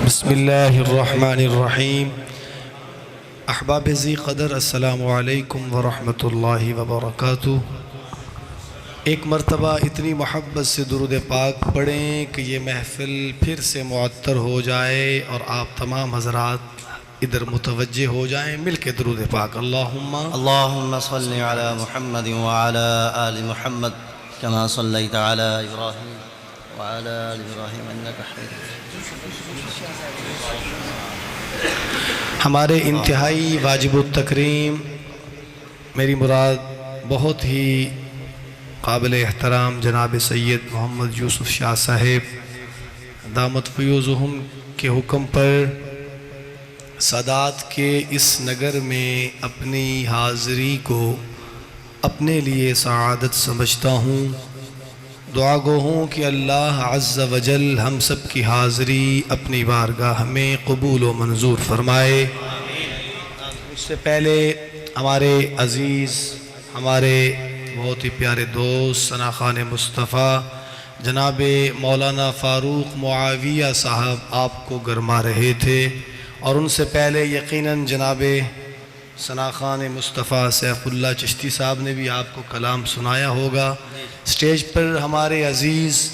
بسم اللہ الرحمن الرحیم۔ احباب ذی قدر، السلام علیکم ورحمۃ اللہ وبرکاتہ۔ ایک مرتبہ اتنی محبت سے درود پاک پڑھیں کہ یہ محفل پھر سے معطر ہو جائے اور آپ تمام حضرات ادھر متوجہ ہو جائیں۔ مل کے درود پاک۔ اللہم صلی علی محمد وعلی آل محمد کما صلیت علی ابراہیم وعلی آل ابراہیم انک حمید مجید۔ ہمارے انتہائی واجب التکریم، میری مراد بہت ہی قابل احترام جناب سید محمد یوسف شاہ صاحب دامت فیوزہم کے حکم پر سادات کے اس نگر میں اپنی حاضری کو اپنے لیے سعادت سمجھتا ہوں۔ دعا گو ہوں کہ اللہ عز و جل ہم سب کی حاضری اپنی بارگاہ میں قبول و منظور فرمائے۔ اس سے پہلے ہمارے عزیز، ہمارے بہت ہی پیارے دوست ثنا خان مصطفیٰ جناب مولانا فاروق معاویہ صاحب آپ کو گرما رہے تھے، اور ان سے پہلے یقیناً جناب ثنا خان مصطفیٰ سیف اللہ چشتی صاحب نے بھی آپ کو کلام سنایا ہوگا۔ سٹیج پر ہمارے عزیز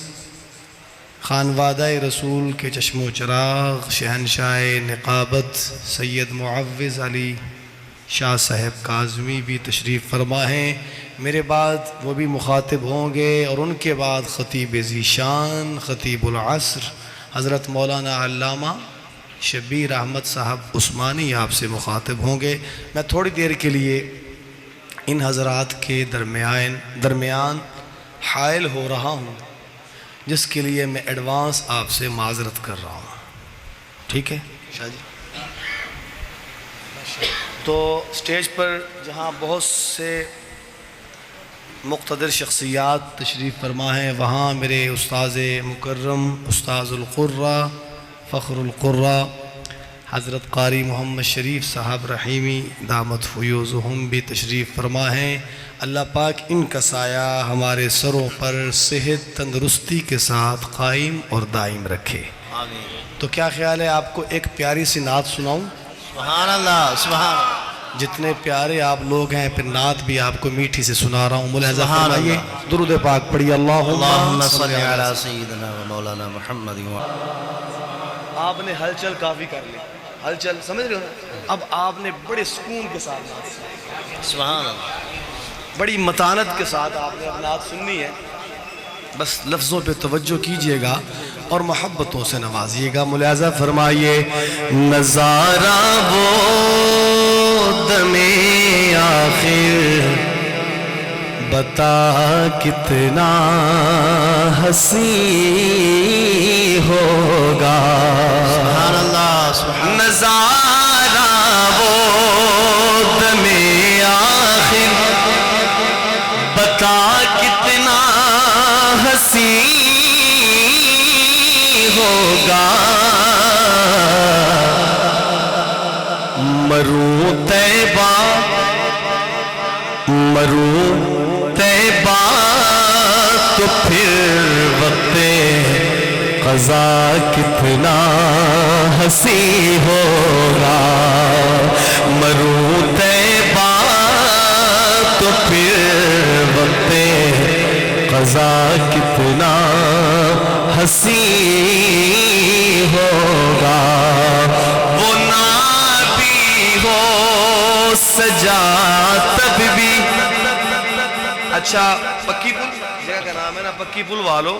خانوادہ رسول کے چشم و چراغ شہنشاہ نقابت سید معوض علی شاہ صاحب کاظمی بھی تشریف فرما ہیں۔ میرے بعد وہ بھی مخاطب ہوں گے، اور ان کے بعد خطیب ذی شان خطیب العصر حضرت مولانا علامہ شبیر احمد صاحب عثمانی آپ سے مخاطب ہوں گے۔ میں تھوڑی دیر کے لیے ان حضرات کے درمیان حائل ہو رہا ہوں، جس کے لیے میں ایڈوانس آپ سے معذرت کر رہا ہوں۔ ٹھیک ہے شاہ جی؟ تو سٹیج پر جہاں بہت سے مقتدر شخصیات تشریف فرما ہیں، وہاں میرے استاذ مکرم استاذ القرہ فخر القرہ حضرت قاری محمد شریف صاحب رحیمی دامت فیوزہم بھی تشریف فرما ہیں۔ اللہ پاک ان کا سایہ ہمارے سروں پر صحت تندرستی کے ساتھ قائم اور دائم رکھے۔ آمین۔ تو کیا خیال ہے آپ کو ایک پیاری سی نعت سناؤں؟ سبحان اللہ، سبحان اللہ۔ جتنے پیارے آپ لوگ ہیں، پھر نعت بھی آپ کو میٹھی سے سنا رہا ہوں۔ ملاحظہ سبحان فرمائیے، اللہ۔ درود پاک پڑھیے۔ اللہم صلی علی سیدنا و مولانا محمد آپ نے ہلچل کافی کر لی، ہلچل سمجھ رہے ہو نا؟ اب آپ نے بڑے سکون کے ساتھ نعت سنی، سبحان اللہ، بڑی متانت کے ساتھ آپ نے اب نعت سننی ہے۔ بس لفظوں پہ توجہ کیجئے گا اور محبتوں سے نوازیے گا۔ ملاحظہ فرمائیے، نظارہ وہ دم آخر بتا کتنا حسین ہوگا۔ سبحان اللہ، سبحان اللہ۔ نظارہ وہ دم آخر بتا کتنا حسین ہوگا۔ مروں طیبہ تو پھر وقت قضا کتنا حسین ہوگا۔ مروں طیبہ تو پھر وقت قضا کتنا حسین ہوگا۔ وہ نبی ہو سجا تب بھی۔ اچھا، پکی پل جگہ کا نام ہے نا، پکی پل والو،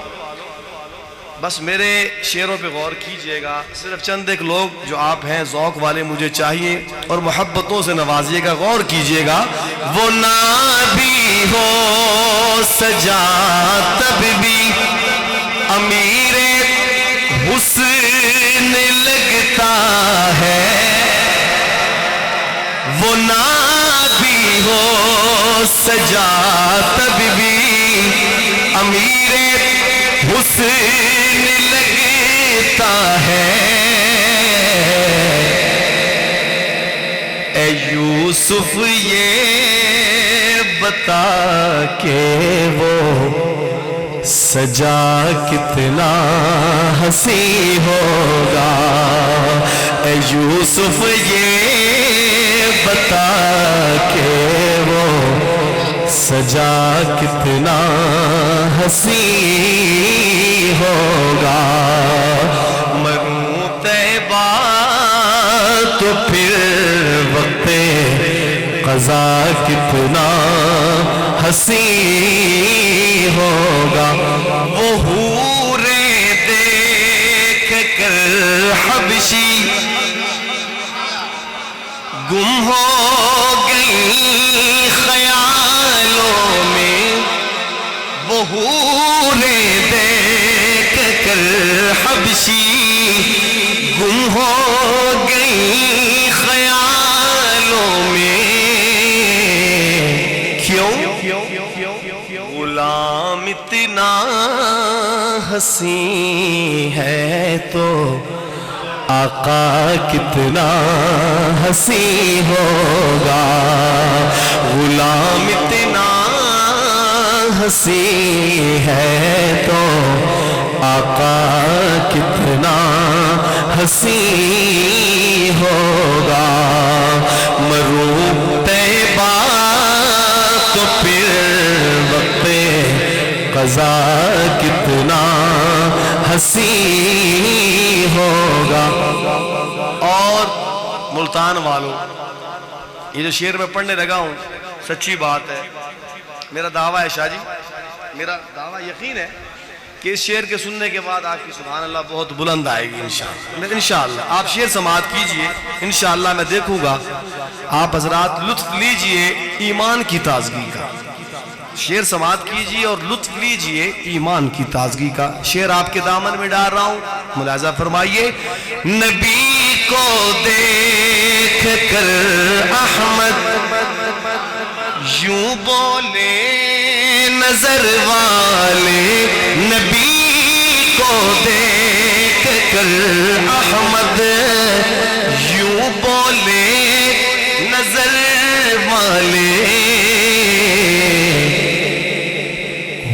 بس میرے شعروں پہ غور کیجئے گا۔ صرف چند ایک لوگ جو آپ ہیں ذوق والے مجھے چاہیے، اور محبتوں سے نوازیے گا، غور کیجئے گا۔ وہ نبی ہو سجا تب بھی امیر حسن لگتا ہے۔ وہ نبی ہو سجا تب بھی امیر حسن لگتا ہے۔ اے یوسف یہ بتا کہ وہ سجا کتنا حسین ہوگا. یوسف یہ بتا کہ وہ سجا کتنا حسین ہوگا، مروں طیبہ تو پھر وقت قضا کتنا حسین ہوگا، وہ حوریں دیکھ کر حبشی گم ہو گئی خیالوں میں، وہ حوریں دیکھ کر حبشی گم ہو گئی خیالوں میں، کیوں غلام اتنا حسین ہے تو آقا کتنا حسین ہوگا، غلام اتنا حسین ہے تو آقا کتنا حسین ہوگا، مروں طیبہ تو پھر وقت قضا کتنا حسین ہوگا۔ اور ملتان والوں، یہ جو شعر میں پڑھنے لگا ہوں سچی بات ہے، میرا دعویٰ ہے شاہ جی، میرا دعویٰ یقین ہے کہ اس شعر کے سننے کے بعد آپ کی سبحان اللہ بہت بلند آئے گی انشاءاللہ۔ انشاءاللہ آپ شعر سماعت کیجئے، انشاءاللہ میں دیکھوں گا آپ حضرات لطف لیجئے ایمان کی تازگی کا، شعر سماعت کیجئے اور لطف لیجئے ایمان کی تازگی کا۔ شعر آپ کے دامن میں ڈال رہا ہوں، ملاحظہ فرمائیے۔ نبی کو دیکھ کر احمد یوں بولے نظر والے، نبی کو دیکھ کر احمد یوں بولے نظر والے،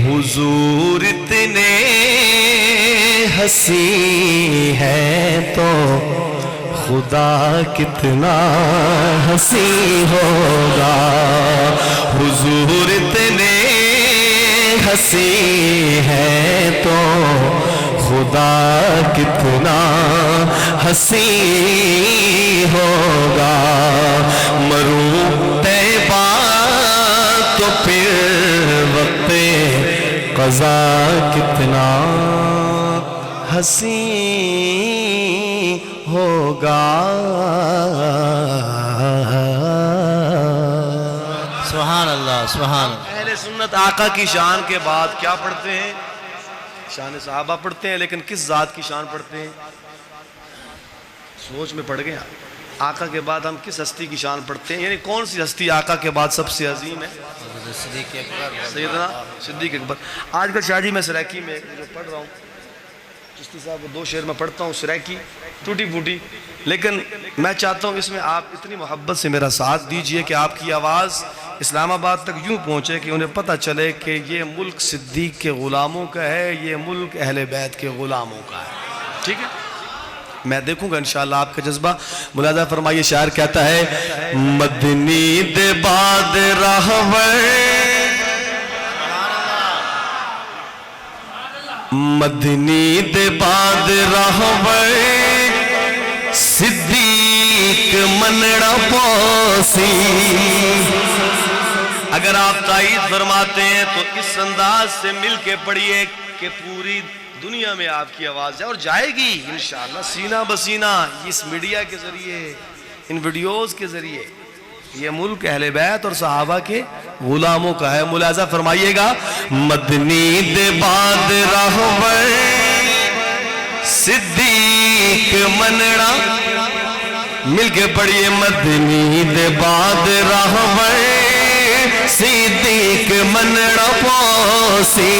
حضور اتنے حسین ہے تو خدا کتنا حسین ہوگا، حضور اتنے حسین ہے تو خدا کتنا حسین ہوگا، مروں طیبہ تو پھر وقت قضا کتنا حسین ہوگا۔ سبحان اللہ، سبحان اللہ۔ اہل سنت آقا کی شان کے بعد کیا پڑھتے ہیں؟ شان صحابہ پڑھتے ہیں، لیکن کس ذات کی شان پڑھتے ہیں؟ سوچ میں پڑ گیا، آقا کے بعد ہم کس ہستی کی شان پڑھتے ہیں؟ یعنی کون سی ہستی آقا کے بعد سب سے عظیم ہے؟ سیدنا صدیق اکبر۔ آج کل شاہ جی میں سریکی میں جو پڑھ رہا ہوں، چشتی صاحب کو 2 شعر میں پڑھتا ہوں، سریکی ٹوٹی پھوٹی، لیکن میں چاہتا ہوں اس میں آپ اتنی محبت سے میرا ساتھ دیجئے کہ آپ کی آواز اسلام آباد تک یوں پہنچے کہ انہیں پتہ چلے کہ یہ ملک صدیق کے غلاموں کا ہے، یہ ملک اہل بیت کے غلاموں کا ہے، ٹھیک ہے؟ میں دیکھوں گا انشاءاللہ آپ کا جذبہ۔ ملاحظہ فرمائیے، شاعر کہتا ہے مدنی دے بعد راہور، مدنی دے بعد راہور صدیق منڑا پوسی۔ اگر آپ تائید فرماتے ہیں تو اس انداز سے مل کے پڑھیے کہ پوری دنیا میں آپ کی آواز جائے، اور جائے گی انشاءاللہ سینہ بسینہ، اس میڈیا کے ذریعے، ان ویڈیوز کے ذریعے۔ یہ ملک اہل بیت اور صحابہ کے غلاموں کا ہے۔ ملاحظہ فرمائیے گا، مدنی دے بعد راہور صدیق منڑا، مل کے پڑھیے، مدنی دے بعد راہور صدیق منڑا پوسی،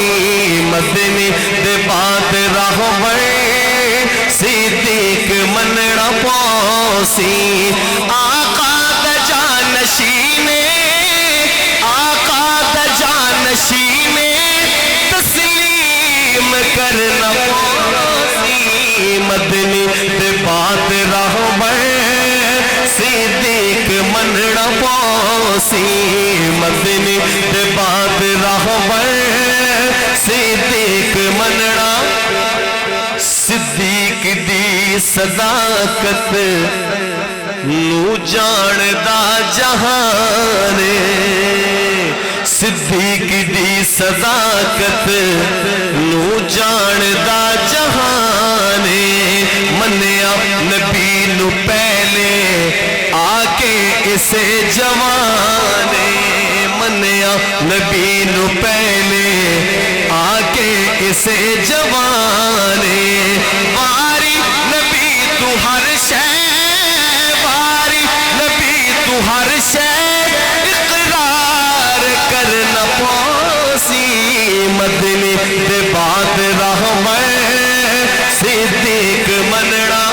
مدنی دے بعد راہور صدیق منڑا پوسی، آقا دا جانشینے، آقا دا جانشینے تسلیم کرنا پوسی، مدنی دے بعد راہور سی مدنی دے بعد راہبر صدیق مننا صدیق دی صداقت نو جاندا جہان صدیق دی صداقت نو جاندا جہان منیا نبی نو پہلے آکے اسے جوانے منیا نبی نو پہلے آکے اسے جوانے واری نبی تو ہر شے واری نبی تو ہر شے اقرار کرنا پوسی مدنی دے بعد رحمت صدیق مننا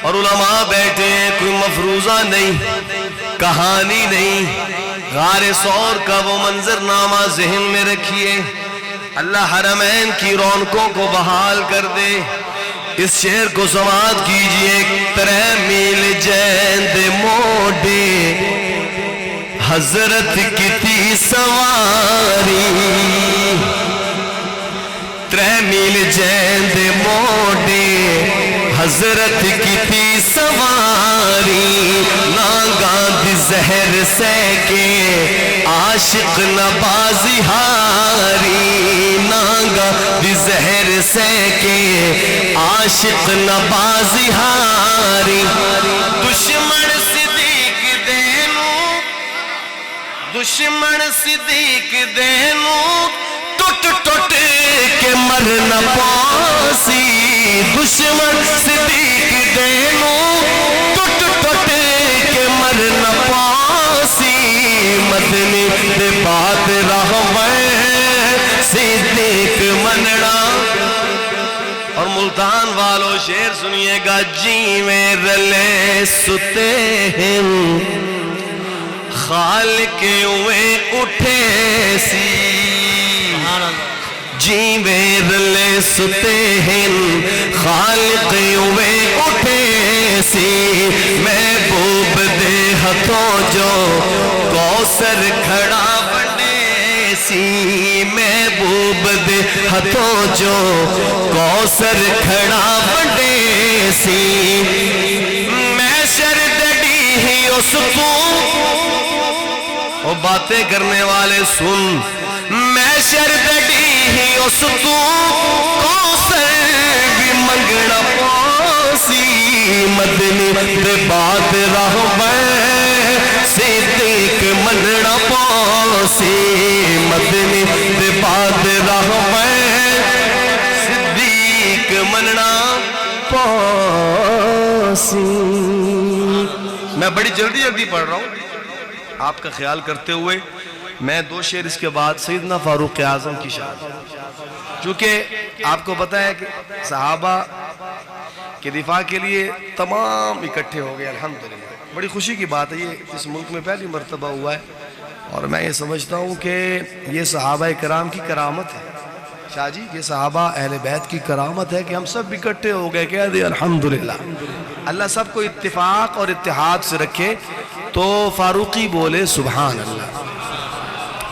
اور علماء بیٹھے ہیں کوئی مفروضہ نہیں کہانی نہیں غار ثور کا وہ منظرنامہ ذہن میں رکھیے اللہ حرمین کی رونقوں کو بحال کر دے اس شعر کو سماعت کیجئے 3 میل جیند موڈے حضرت کی تھی سواری 3 میل جیند موڈے حضرت کی تھی سواری ناگاں دی زہر سیکے عاشق نبازی ہاری ناگاں دی زہر سیکے عاشق نبازی ہاری دشمن صدیق دینو ٹوٹ ٹوٹ کے مرنا پاسی دشمن صدیق دینو ٹوٹ ٹوٹ کے مرنا پاسی مدنی دے بعد رحمت صدیق مننا اور ملتان والو شعر سنیے گا جی میں رلے ستے ہیں خالق ہوئے اٹھے سی جی رلے ستے ہیں خالق ہوئے اٹھے سی محبوب دے ہتھوں جو کوثر کھڑا بنے سی محبوب دے ہتھوں جو کوثر کھڑا بنے سی میں شردڑی ہی اس کو وہ باتیں کرنے والے سن میں شردڑی ہی اس تو کوثر بھی منگنا پاسی مدنی دے بعد رحمت صدیق مننا پاسی مدنی دے بعد رحمت صدیق مننا پاسی میں بڑی جلدی پڑھ رہا ہوں آپ کا خیال کرتے ہوئے میں 2 شعر اس کے بعد سیدنا فاروق اعظم کی شان چونکہ آپ کو پتہ ہے کہ صحابہ کے دفاع کے لیے تمام اکٹھے ہو گئے الحمدللہ بڑی خوشی کی بات ہے یہ اس ملک میں پہلی مرتبہ ہوا ہے اور میں یہ سمجھتا ہوں کہ یہ صحابہ کرام کی کرامت ہے شاہ جی یہ صحابہ اہل بیت کی کرامت ہے کہ ہم سب اکٹھے ہو گئے کہہ دے الحمدللہ اللہ سب کو اتفاق اور اتحاد سے رکھے تو فاروقی بولے سبحان اللہ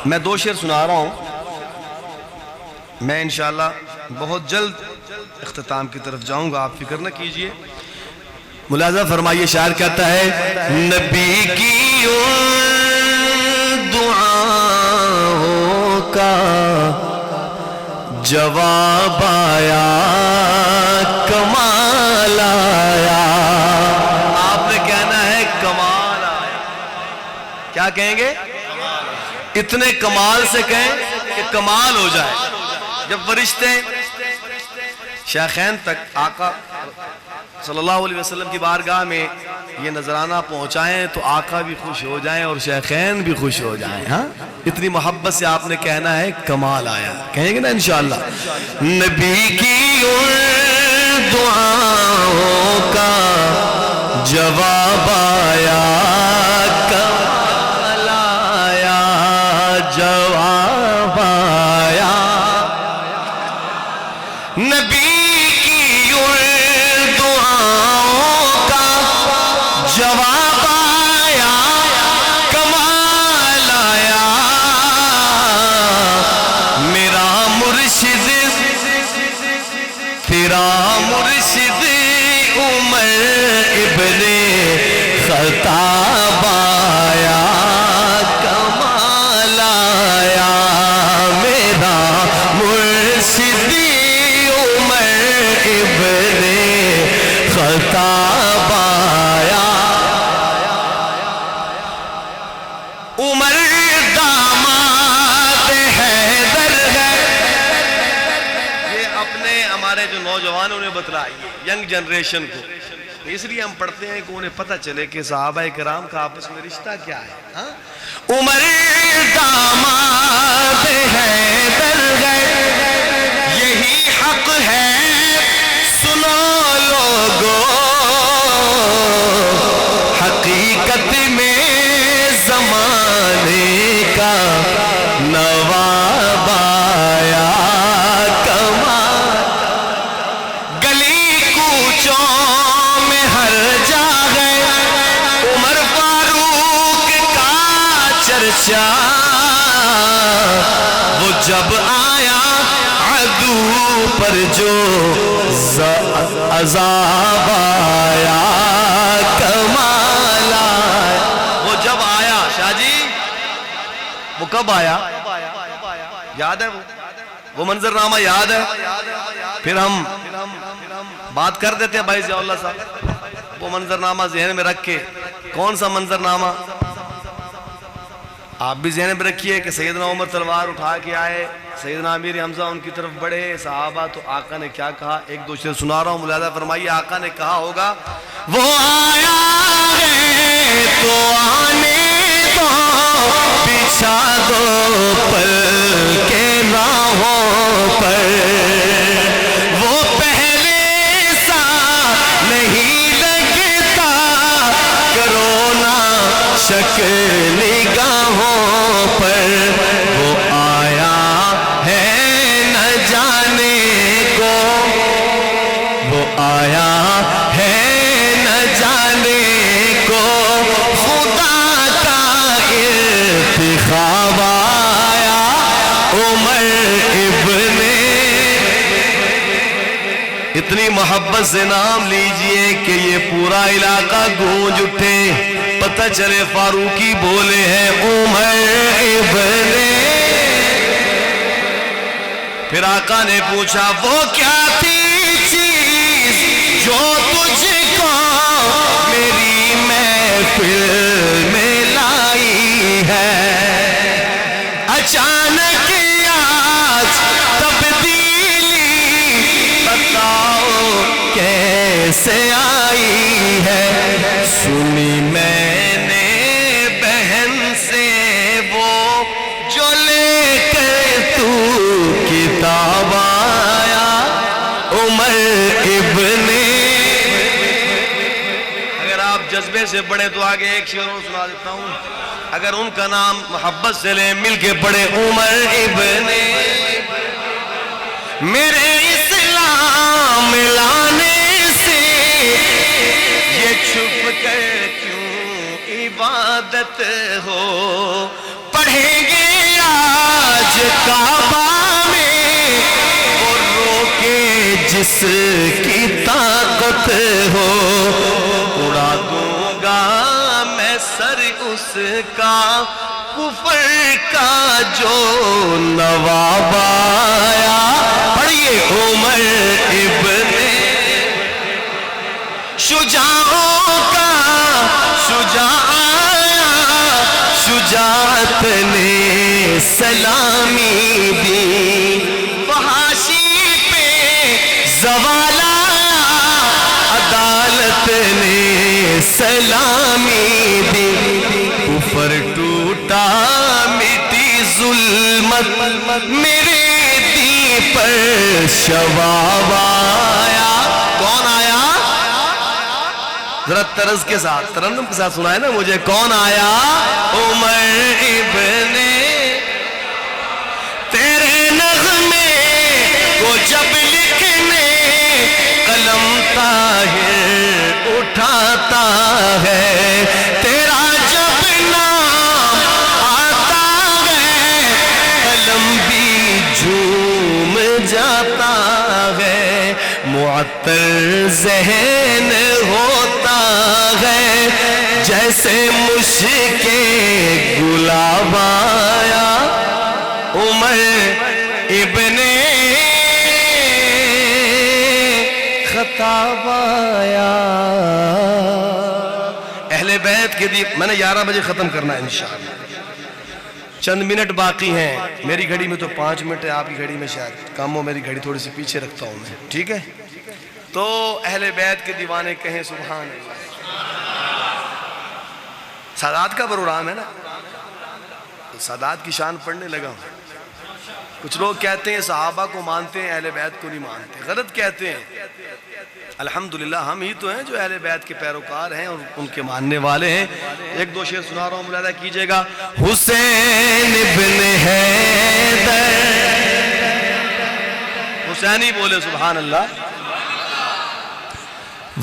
میں 2 شعر سنا رہا ہوں میں انشاءاللہ بہت جلد اختتام کی طرف جاؤں گا آپ فکر نہ کیجئے ملاحظہ فرمائیے شاعر کہتا ہے نبی کی ان دعاؤں کا جواب آیا کمال آیا آپ نے کہنا ہے کمال آیا کیا کہیں گے اتنے کمال سے کہیں کہ کمال ہو جائے جب فرشتے شیخین تک آقا صلی اللہ علیہ وسلم کی بارگاہ میں یہ نذرانہ پہنچائیں تو آقا بھی خوش ہو جائیں اور شیخین بھی خوش ہو جائیں ہاں اتنی محبت سے آپ نے کہنا ہے کمال آیا کہیں گے نا انشاءاللہ نبی کی ان دعاؤں کا جواب آیا کمال آیا جواب آیا نبی جواب آیا خطاب آیا کمال آیا میرا مرشدی عمر ابن خطاب آیا عمر داماد حیدر ہے. یہ اپنے ہمارے جو نوجوانوں نے بتلائی ینگ جنریشن کو، اس لیے ہم پڑھتے ہیں کہ انہیں پتہ چلے کہ صحابہ کرام کا آپس میں رشتہ کیا ہے. عمر داماد حیدر ہے، یہی حق ہے سنو لوگو، حقیقت میں زمانے کا نواب آیا کمال. گلی کوچوں میں ہر جگہ عمر فاروق کا چرچا، وہ جب آیا عدو پر جو عذاب آیا کمال آیا. وہ جب آیا شاہ جی، وہ کب آیا یاد ہے؟ وہ منظرنامہ یاد ہے؟ پھر ہم بات کر دیتے ہیں بھائی ضیاء اللہ صاحب، وہ منظرنامہ ذہن میں رکھ کے. کون سا منظرنامہ؟ آپ بھی ذہن میں رکھیے کہ سیدنا عمر تلوار اٹھا کے آئے، سیدنا امیر حمزہ ان کی طرف بڑھے، صحابہ تو آقا نے کیا کہا؟ ایک دو شعر سنا رہا ہوں، ملاحظہ فرمائیے. آقا نے کہا ہوگا وہ آیا ہے تو آنے دو، بچھا دو پل کے راہوں پر، وہ پہلے سا نہیں لگتا، کرو نا شک نگاہوں پر. وہ آیا ہے نہ جانے کو، وہ آیا ہے نہ جانے کو، خدا کا انتخاب آیا عمر ابن. اتنی محبت سے نام لیجئے کہ یہ پورا علاقہ گونج اٹھے، پتہ چلے فاروقی بولے ہیں عمر ابن. پھر آقا نے پوچھا وہ کیا تھی چیز جو تجھ کو میری محفل میں لائی ہے، اچانک آج تبدیلی بتاؤ کیسے آئی ہے. سنی میں نے بہن سے وہ جو لے کر تو کتاب آیا عمر ابن. اگر آپ جذبے سے پڑھیں تو آگے ایک شعر اور سنا دیتا ہوں. اگر ان کا نام محبت سے لیں مل کے پڑھے عمر ابن. میرے اسلام لانے سے یہ چھپ کر کیوں عبادت ہو، پڑھیں گے آج کعبہ میں وہ روکے جس کی طاقت ہو، اڑا دوں گا میں سر اس کا کفر کا جو نواب آیا. پڑھیے عمر ابن. شجاعوں کا شجاع آیا، شجاعت نے سلامی دی، فحاشی پہ زوال آیا، عدالت نے سلامی دی. کفر ٹوٹا مٹی ظلمت، میرے دین پر شباب آیا. کون آیا؟ ذرا طرز کے ساتھ، ترنم کے ساتھ سنائے نا مجھے. کون آیا؟ عمر ابن. تیرے نغمے کو جب لکھنے قلم طاہر اٹھاتا ہے، تیرا جب نام آتا ہے قلم بھی جھوم جاتا ہے. معطل تر ذہن ہوتا ہے جیسے مشک گلاب آیا عمر ابن خطاب آیا. اہل بیت کے لیے میں نے 11 بجے ختم کرنا ہے انشاءاللہ. چند منٹ باقی ہیں. میری گھڑی میں تو 5 منٹ ہے, آپ کی گھڑی میں شاید کم ہو. میری گھڑی تھوڑی سی پیچھے رکھتا ہوں میں, ٹھیک ہے؟ تو اہل بیت کے دیوانے کہیں سبحان اللہ. سادات کا پروگرام ہے نا, تو سادات کی شان پڑھنے لگا ہوں. کچھ لوگ کہتے ہیں صحابہ کو مانتے ہیں, اہل بیت کو نہیں مانتے. غلط کہتے ہیں. الحمدللہ ہم ہی تو ہیں جو اہل بیت کے پیروکار ہیں اور ان کے ماننے والے ہیں. ایک دو شعر سنا رہا ہوں, ملاحظہ کیجئے گا. حسین ابن حیدر, حسینی بولے سبحان اللہ.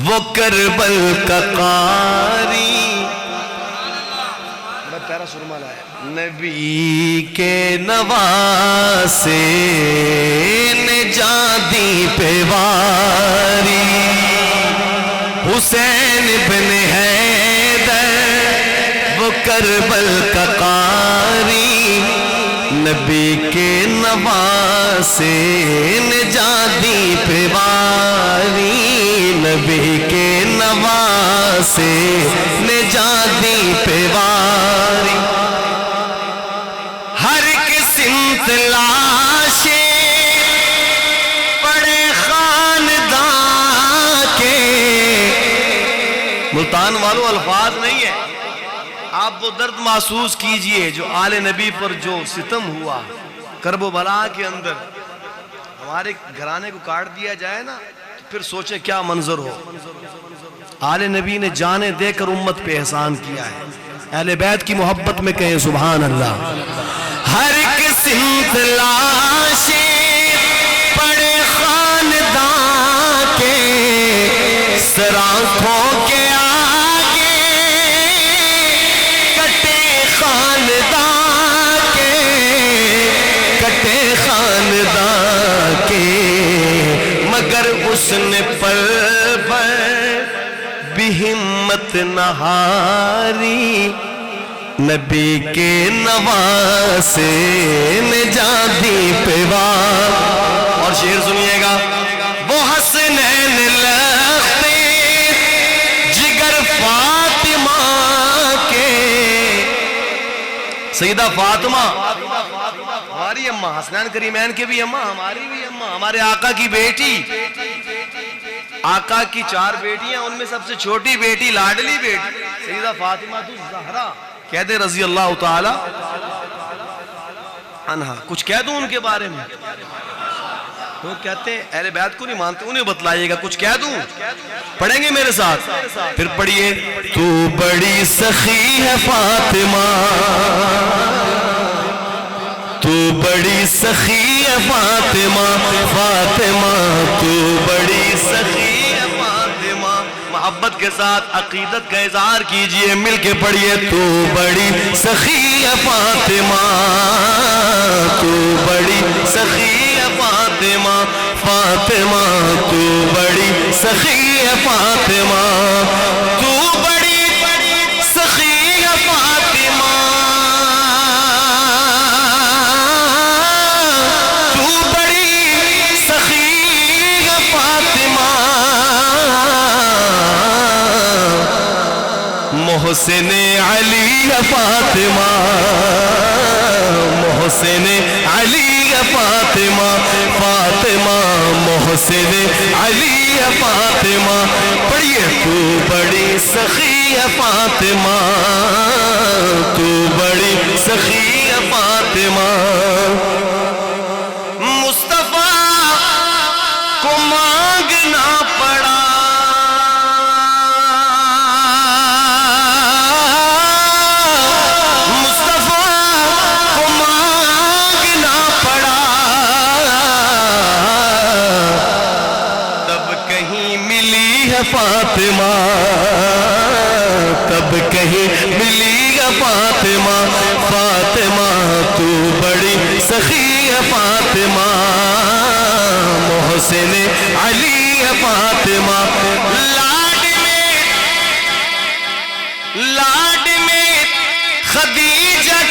وہ کربل کا قاری, میں پیرا سرما لایا. نبی کے نواسے نجادی پہ واری. حسین ابن حیدر وہ کربل کا قاری, نبی کے نواسے نجادی پہ واری. نبی کے نواسے نجادی پہ واری. ہر قسم لاشیں پڑے خاندان کے. ملتان والوں الفاظ نہیں ہے, آپ وہ درد محسوس کیجئے جو آل نبی پر جو ستم ہوا کرب و بلا کے اندر. ہمارے گھرانے کو کاٹ دیا جائے نا تو پھر سوچیں کیا منظر ہو. آل نبی نے جانیں دے کر امت پہ احسان کیا ہے. اہل بیت کی محبت میں کہیں سبحان اللہ. ہر قسم لاشیں پڑے خاندان کے, سرانخوں کے آگے کٹے خاندان کے, کٹے خاندان کے. مگر اس نے پل بھر بھی ہمت نہ ہاری. نبی کے نواسے نجادی پہ وار. اور شعر سنیے گا. وہ حسنین لختے جگر فاطمہ کے, سیدہ فاطمہ ہماری اماں, حسنین کریمین کے بھی اماں, ہماری بھی اماں, ہمارے آقا کی بیٹی. آقا کی 4 بیٹیاں, ان میں سب سے چھوٹی بیٹی لاڈلی بیٹی سیدہ فاطمہ الزہرا کہہ دے رضی اللہ تعالی عنہا. کچھ کہہ دوں ان کے بارے میں؟ وہ کہتے ہیں اہل بیت کو نہیں مانتے, انہیں بتلائیے گا. کچھ کہہ دوں؟ پڑھیں گے میرے ساتھ, پھر پڑھیے. تو بڑی سخی ہے فاطمہ, تو بڑی سخی ہے فاطمہ, فاطمہ تو بڑی سخی ہے فاطمہ. محبت کے ساتھ عقیدت کا اظہار کیجئے, مل کے پڑھیے. تو بڑی سخی ہے فاطمہ, تو بڑی سخی ہے فاطمہ, فاطمہ تو بڑی سخی ہے فاطمہ, تو بڑی سخی ہے فاطمہ, تو بڑی سخی ہے فاطمہ. محسن علی ہے فاطمہ, محسن علی ہے فاطمہ, فاطمہ محسن علی ہے فاطمہ. پڑھیے. تو بڑی سخی ہے فاطمہ, تو بڑی سخی ہے فاطمہ. مصطفیٰ کو مانگنا پڑا, فاطمہ تب کہیں ملی گا فاطمہ, فاطمہ تو بڑی سخی ہے فاطمہ, محسن علی ہے فاطمہ لاڈ میں خدیجہ